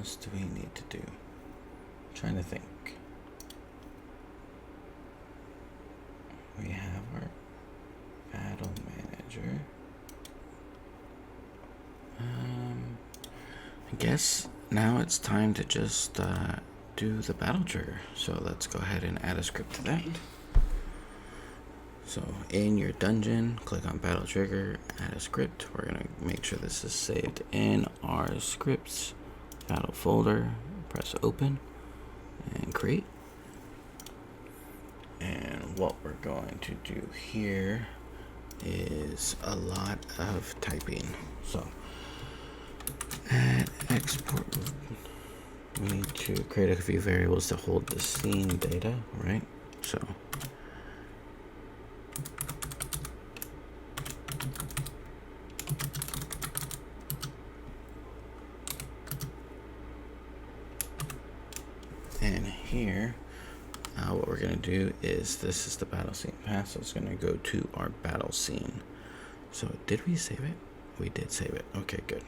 else do we need to do? I'm trying to think. We have our battle manager. I guess now it's time to just do the battle trigger. So let's go ahead and add a script to that. So in your dungeon, click on battle trigger, add a script. We're gonna make sure this is saved in our scripts battle folder. Press open and create. And what we're going to do here is a lot of typing. So at export, we need to create a few variables to hold the scene data, right? So and here, what we're going to do is, this is the battle scene path, so it's going to go to our battle scene. So did we save it? We did save it. Okay, good.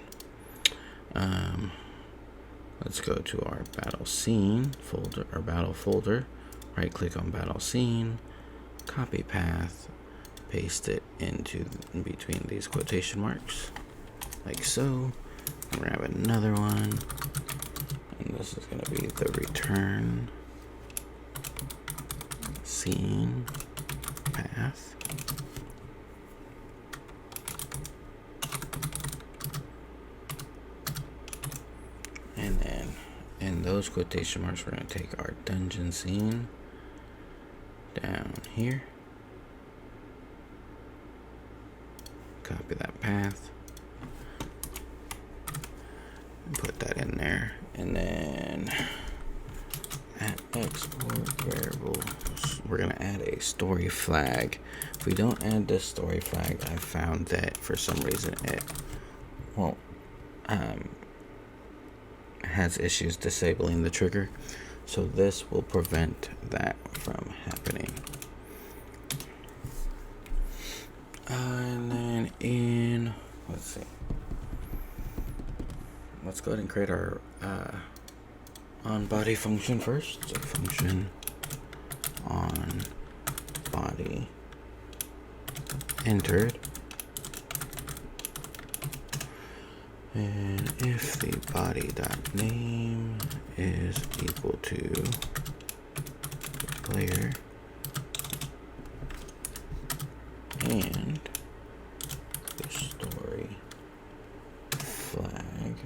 Let's go to our battle scene folder, our battle folder, right click on battle scene, copy path, paste it into in between these quotation marks, like so. Grab another one, and this is going to be the return scene path. And then in those quotation marks, we're going to take our dungeon scene down here, copy that path, and put that in there. And then at export variables, we're going to add a story flag. If we don't add this story flag, I found that for some reason it won't has issues disabling the trigger, so this will prevent that from happening. And then let's go ahead and create our on body function first. So function on body entered. And if the body.name is equal to player and the story flag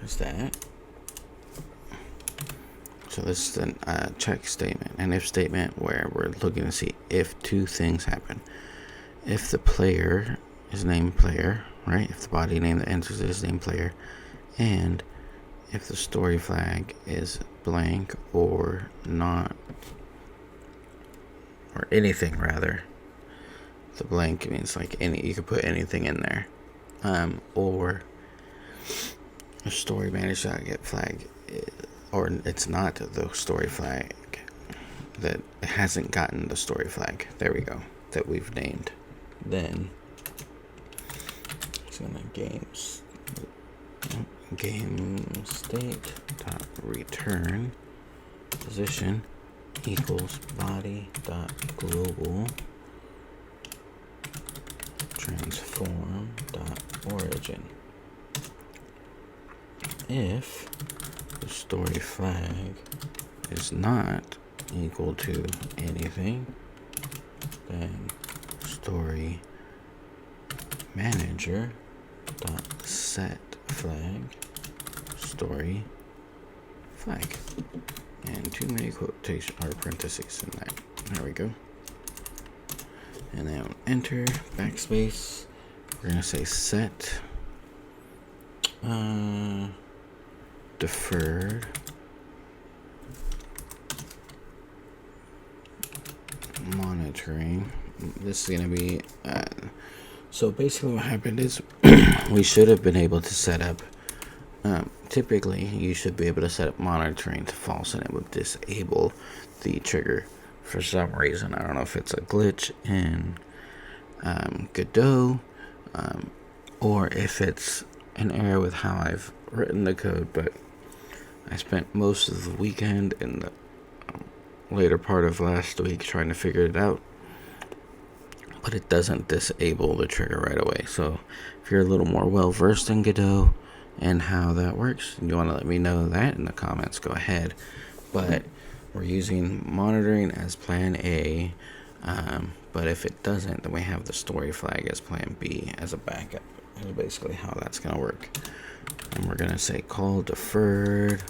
is that. So this is a check statement, an if statement, where we're looking to see if two things happen. If the player is named player, right? If the body name that enters is named player, and if the story flag is blank or not, or anything rather. The blank means like you could put anything in there, or a story manager.get flag, or it's not the story flag, that hasn't gotten the story flag. There we go, that we've named. Then it's gonna game state dot return position equals body dot global transform dot origin. If the story flag is not equal to anything, then story manager dot set flag story flag, and too many quotation or parentheses in that. There we go. And then enter backspace. We're gonna say set deferred monitoring. This is gonna be so basically what happened is we should have been able to set up Typically you should be able to set up monitoring to false, and it would disable the trigger. For some reason, I don't know if it's a glitch in Godot, or if it's an error with how I've written the code, but I spent most of the weekend and the later part of last week trying to figure it out, but it doesn't disable the trigger right away. So if you're a little more well versed in Godot and how that works, and you want to let me know that in the comments, go ahead. But we're using monitoring as plan A, but if it doesn't, then we have the story flag as plan B as a backup. That's basically how that's going to work. And we're going to say call deferred,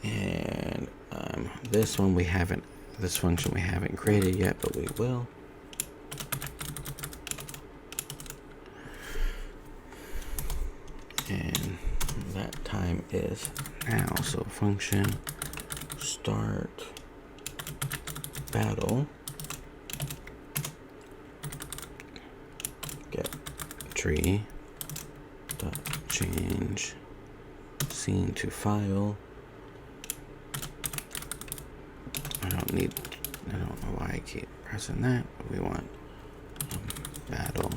and this function we haven't created yet, but we will. And that time is now. So function start battle get tree dot change scene to file. I don't know why I keep pressing that, but we want battle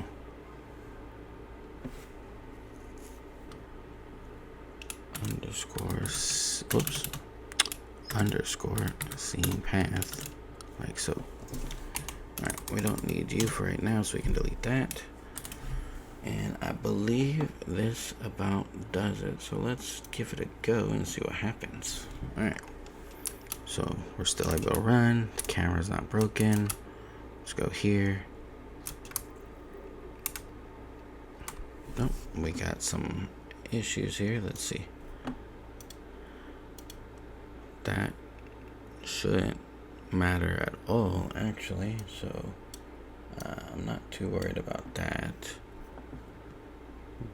underscore scene path, like so. Alright, we don't need you for right now, so we can delete that. And I believe this about does it, so let's give it a go and see what happens. Alright, so we're still able to run, the camera's not broken. Let's go here. Nope, we got some issues here. Let's see. That shouldn't matter at all, actually, so I'm not too worried about that,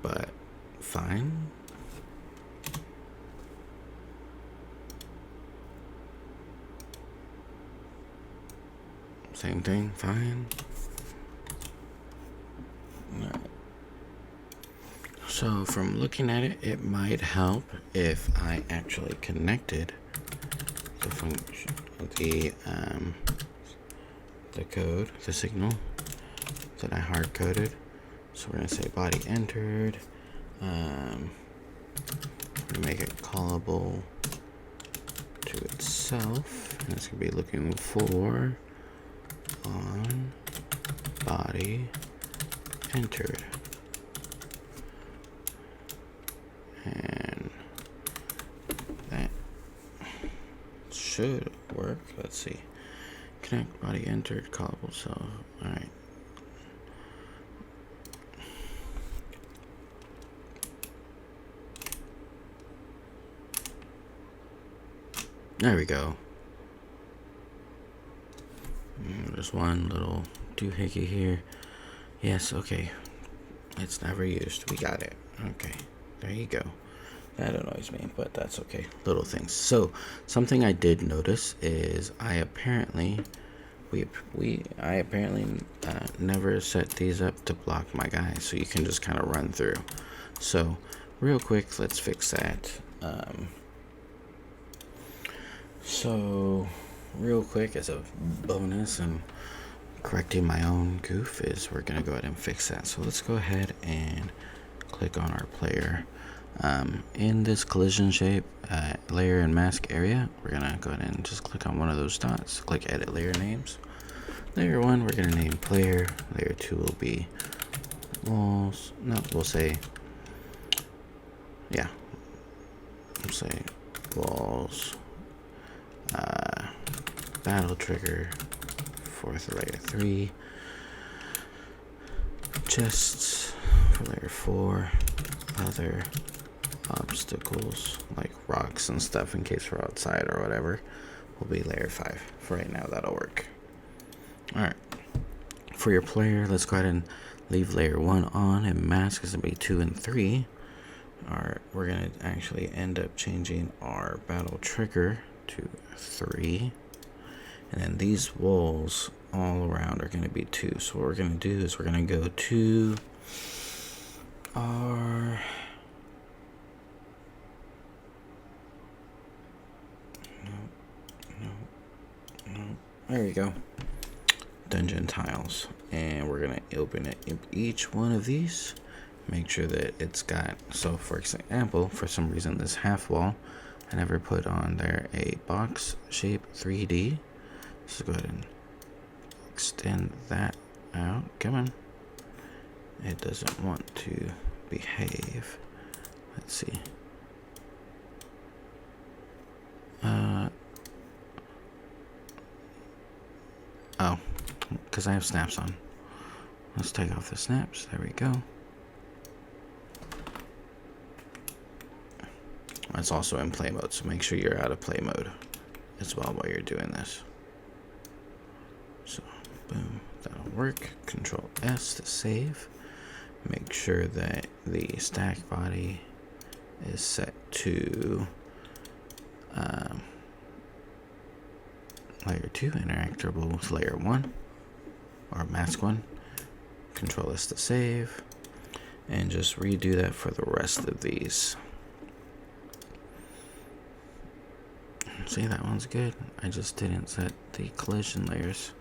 but fine. Same thing, fine. Alright. So from looking at it, it might help if I actually connected the function, the code, the signal that I hard coded. So we're gonna say body entered. We're gonna make it callable to itself, and it's gonna be looking for on body entered. And that should work. Let's see. Connect body entered callable self. Alright. There we go. There's one little doohickey here. Yes, okay. It's never used. We got it. Okay. There you go. That annoys me, but that's okay. Little things. So, something I did notice is I apparently never set these up to block my guys, so you can just kind of run through. So, real quick, let's fix that. So, real quick, as a bonus and correcting my own goof, is we're gonna go ahead and fix that. So let's go ahead and click on our player. In this collision shape layer and mask area, we're gonna go ahead and just click on one of those dots, click edit layer names. Layer 1 we're gonna name player, layer 2 will be walls, we'll say walls, battle trigger for layer 3, chests for layer 4, other obstacles like rocks and stuff in case we're outside or whatever will be layer 5. For right now, that'll work. Alright, for your player, let's go ahead and leave layer 1 on, and mask is going to be 2 and 3. We're going to actually end up changing our battle trigger to 3, and then these walls all around are going to be 2. So what we're going to do is we're going to go to our There we go. Dungeon tiles. And we're going to open it in each one of these. Make sure that it's got, so for example, for some reason this half wall, I never put on there a box shape 3D. So go ahead and extend that out. Come on. It doesn't want to behave. Let's see. Oh, because I have snaps on. Let's take off the snaps. There we go. It's also in play mode, so make sure you're out of play mode as well while you're doing this. So, boom, that'll work. Control S to save. Make sure that the stack body is set to layer 2, interactable with layer 1, or mask 1. Control S to save, and just redo that for the rest of these. See, that one's good. I just didn't set the collision layers.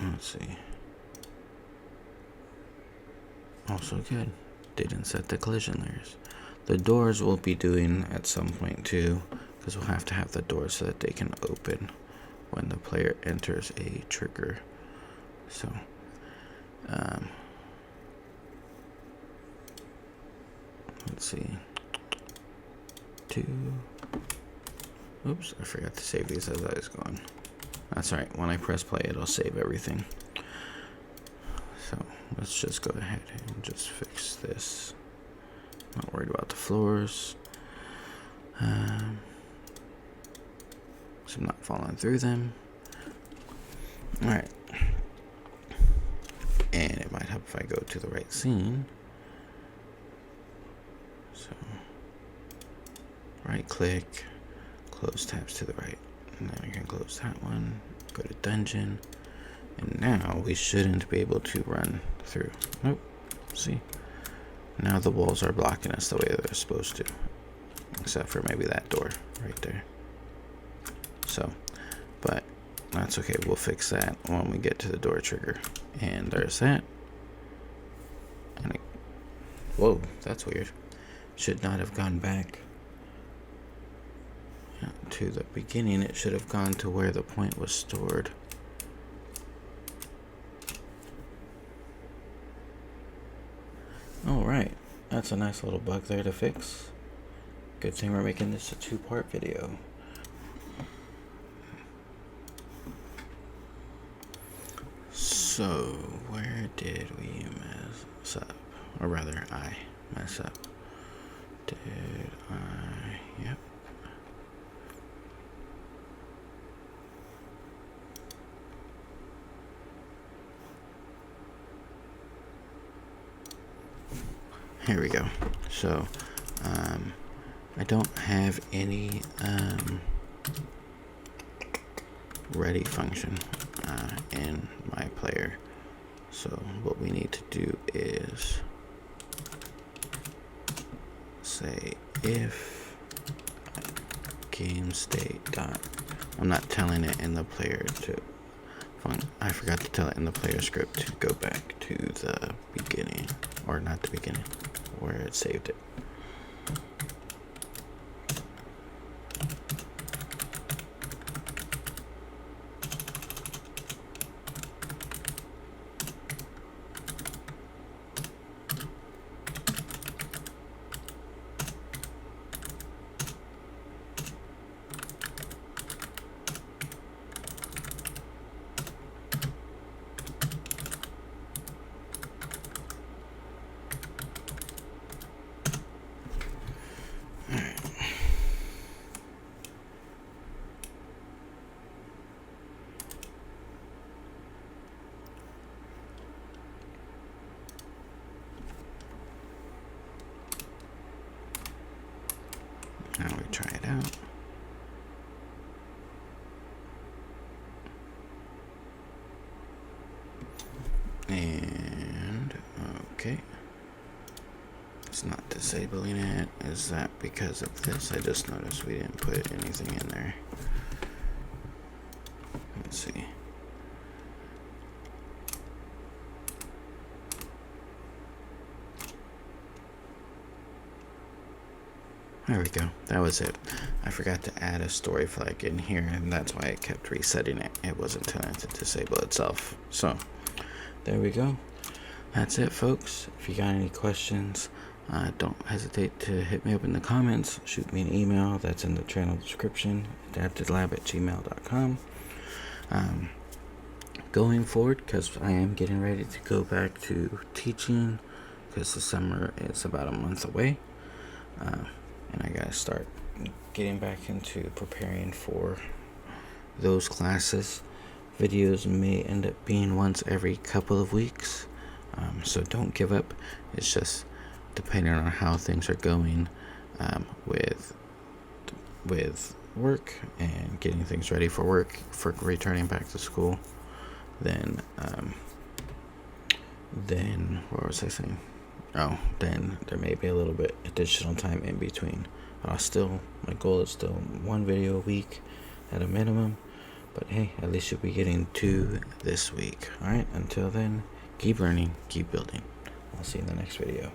Let's see. Also good. Didn't set the collision layers. The doors we'll be doing at some point too, because we'll have to have the doors so that they can open when the player enters a trigger. So, let's see. 2. Oops, I forgot to save these as I was going. That's alright, when I press play it'll save everything. So let's just go ahead and just fix this. Not worried about the floors. So I'm not falling through them. Alright. And it might help if I go to the right scene. So right click, close tabs to the right. And then I can close that one, go to dungeon. And now we shouldn't be able to run through. Nope. See? Now the walls are blocking us the way they're supposed to. Except for maybe that door right there. So, but that's okay. We'll fix that when we get to the door trigger. And there's that. And whoa, that's weird. Should not have gone back to the beginning. It should have gone to where the point was stored. Alright, that's a nice little bug there to fix. Good thing we're making this a 2-part video. So, where did we mess up? Or rather, I mess up. Did I? Yep. Here we go. So, I don't have any ready function in my player. So what we need to do is say if game state dot. I'm not telling it in the player to. I forgot to tell it in the player script to go back to the beginning, or not the beginning, where it saved it. Now we try it out. And okay, it's not disabling it. Is that because of this? I just noticed we didn't put anything in there. Let's see. There we go. That was it. I forgot to add a story flag in here, and that's why it kept resetting it. It wasn't telling it to disable itself. So, there we go. That's it, folks. If you got any questions, don't hesitate to hit me up in the comments. Shoot me an email. That's in the channel description. adaptedlab@gmail.com. Going forward, because I am getting ready to go back to teaching, because the summer is about a month away. And I gotta start getting back into preparing for those classes. Videos may end up being once every couple of weeks, so don't give up. It's just depending on how things are going with work and getting things ready for work, for returning back to school. Then what was I saying? Oh, then there may be a little bit additional time in between. My goal is still 1 video a week at a minimum. But hey, at least you'll be getting 2 this week. Alright, until then, keep learning, keep building. I'll see you in the next video.